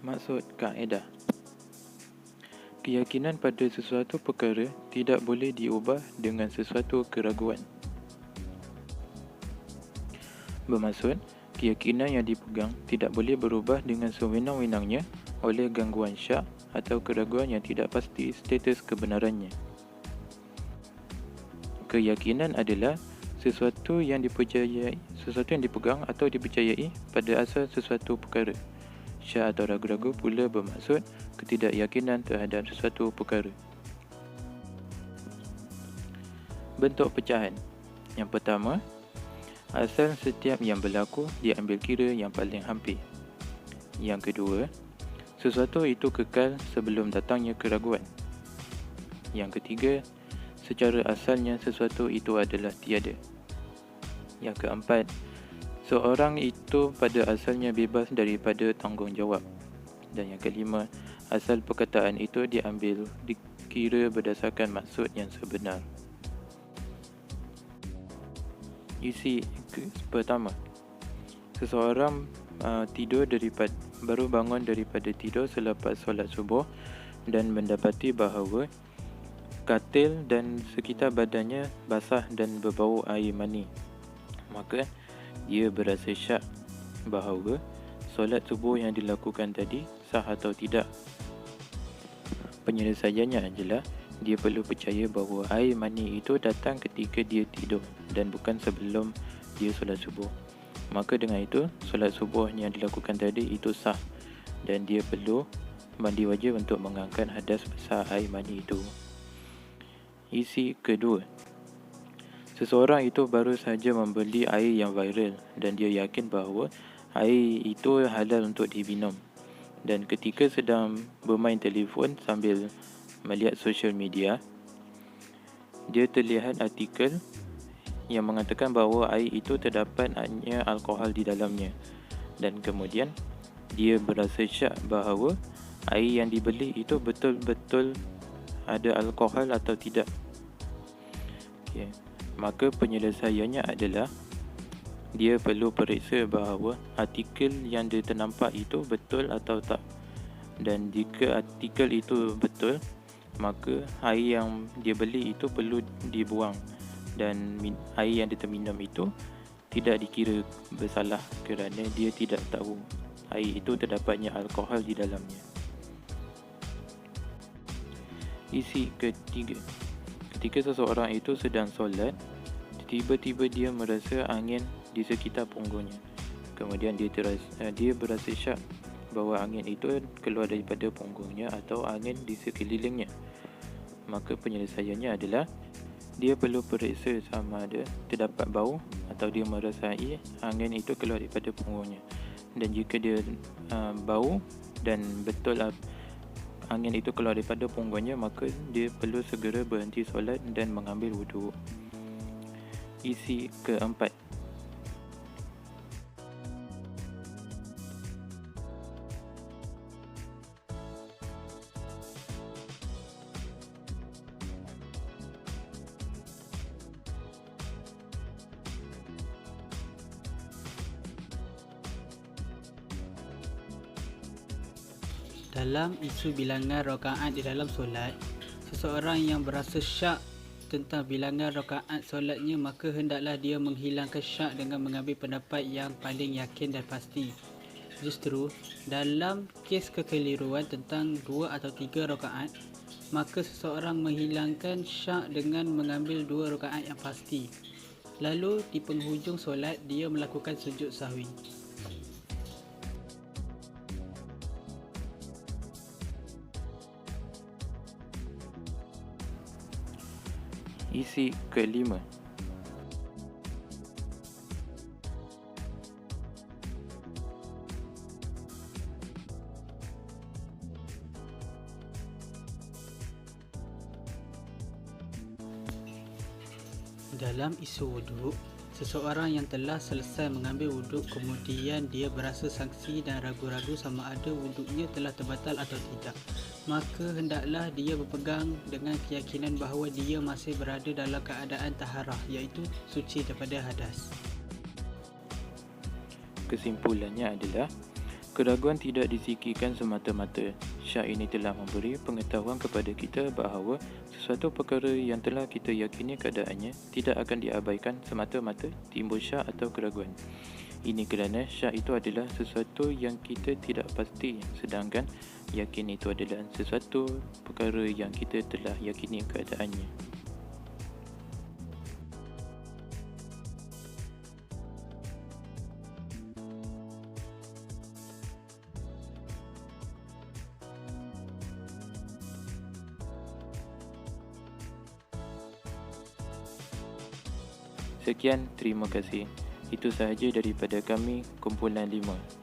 Maksud kaedah. Keyakinan pada sesuatu perkara tidak boleh diubah dengan sesuatu keraguan. Bermaksud, keyakinan yang dipegang tidak boleh berubah dengan sewenang-wenangnya oleh gangguan syak atau keraguan yang tidak pasti status kebenarannya. Keyakinan adalah sesuatu yang dipegang atau dipercayai pada asal sesuatu perkara. Syak atau ragu-ragu pula bermaksud ketidakyakinan terhadap sesuatu perkara. Bentuk pecahan. Yang pertama, asal setiap yang berlaku diambil kira yang paling hampir. Yang kedua, sesuatu itu kekal sebelum datangnya keraguan. Yang ketiga, secara asalnya sesuatu itu adalah tiada. Yang keempat, seorang itu pada asalnya bebas daripada tanggungjawab. Dan yang kelima, asal perkataan itu dikira berdasarkan maksud yang sebenar. Isi pertama, seseorang baru bangun daripada tidur selepas solat subuh dan mendapati bahawa katil dan sekitar badannya basah dan berbau air mani. Maka dia berasa syak bahawa solat subuh yang dilakukan tadi sah atau tidak. Penyelesaiannya adalah dia perlu percaya bahawa air mani itu datang ketika dia tidur dan bukan sebelum dia solat subuh. Maka dengan itu, solat subuh yang dilakukan tadi itu sah dan dia perlu mandi wajib untuk mengangkat hadas besar air mani itu. Isi kedua, seseorang itu baru saja membeli air yang viral dan dia yakin bahawa air itu halal untuk diminum. Dan ketika sedang bermain telefon sambil melihat social media, dia terlihat artikel yang mengatakan bahawa air itu terdapat hanya alkohol di dalamnya. Dan kemudian dia berasa syak bahawa air yang dibeli itu betul-betul ada alkohol atau tidak. Maka penyelesaiannya adalah dia perlu periksa bahawa artikel yang dia ternampak itu betul atau tak. Dan jika artikel itu betul, maka air yang dia beli itu perlu dibuang dan air yang dia terminum itu tidak dikira bersalah kerana dia tidak tahu air itu terdapatnya alkohol di dalamnya. Isi ketiga, ketika seseorang itu sedang solat, tiba-tiba dia merasa angin di sekitar punggungnya. Kemudian dia berasa syak bahawa angin itu keluar daripada punggungnya atau angin di sekelilingnya. Maka penyelesaiannya adalah dia perlu periksa sama ada terdapat bau atau dia merasai angin itu keluar daripada punggungnya. Dan jika dia bau dan betul angin itu keluar daripada punggungnya, maka dia perlu segera berhenti solat dan mengambil wuduk. Isi keempat, dalam isu bilangan rakaat di dalam solat, seseorang yang berasa syak tentang bilangan rakaat solatnya, maka hendaklah dia menghilangkan syak dengan mengambil pendapat yang paling yakin dan pasti. Justru, dalam kes kekeliruan tentang 2 atau 3 rakaat, maka seseorang menghilangkan syak dengan mengambil 2 rakaat yang pasti. Lalu di penghujung solat, dia melakukan sujud sahwi. isi kelima, dalam isu wuduk, seseorang yang telah selesai mengambil wuduk kemudian dia berasa sangsi dan ragu-ragu sama ada wuduknya telah terbatal atau tidak, maka hendaklah dia berpegang dengan keyakinan bahawa dia masih berada dalam keadaan taharah, iaitu suci daripada hadas. Kesimpulannya adalah Keraguan tidak disikikan semata-mata. Syak ini telah memberi pengetahuan kepada kita bahawa sesuatu perkara yang telah kita yakini keadaannya tidak akan diabaikan semata-mata timbul syak atau keraguan. Ini kerana syak itu adalah sesuatu yang kita tidak pasti, sedangkan yakin itu adalah sesuatu perkara yang kita telah yakini keadaannya. Sekian, terima kasih. Itu sahaja daripada kami, kumpulan 5.